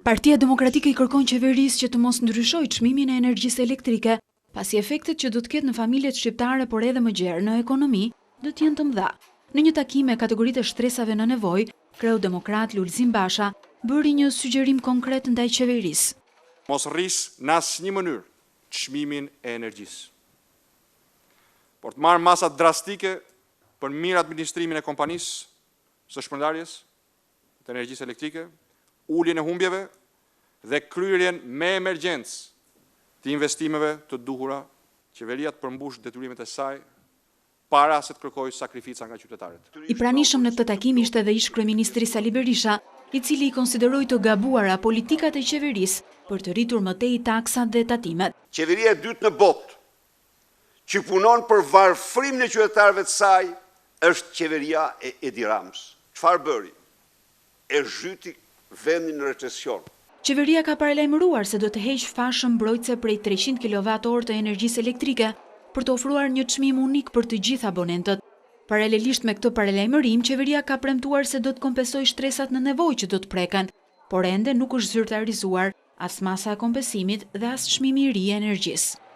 Partia Demokratike i kërkon qeverisë që të mos ndryshojë çmimin e energjisë elektrike, pasi efektet që do të ketë në familjet shqiptare por edhe më gjerë në ekonomi do të jenë të mëdha. Në një takim me kategoritë e shtresave në nevojë, kreu demokrat Lulzim Basha bëri një sugjerim konkret ndaj qeverisë. Mos rris në asnjë mënyrë çmimin e energjisë. Por të marrë masat drastike për mirë administrimin e kompanisë së shpërndarjes të energjisë elektrike, uljen e humbjeve dhe kryerjen me emergjencë të investimeve të duhura, qeveria të përmbush detyrimet e saj para se të kërkojë sakrifica nga qytetarët. I pranishëm në këtë takim ishte edhe ish kryeministri Sali Berisha, i cili i konsideroi të gabuara politikat e qeverisë për të rritur më tej taksat dhe tatimet. Qeveria e dytë në botë që punon për varfërimin e qytetarëve të saj është qeveria e Edi Ramës. Çfarë bëri? E zhyti vendin në recesion. Qeveria ka paralajmëruar se do të heqë fashën mbrojtëse prej 300 kWh të energjisë elektrike për të ofruar një çmim unik për të gjithë abonentët. Paralelisht me këtë paralajmërim, qeveria ka premtuar se do të kompensojë shtresat në nevojë që do të preken, por ende nuk është zyrtarizuar as masa e kompensimit dhe as çmimi i ri i energjisë.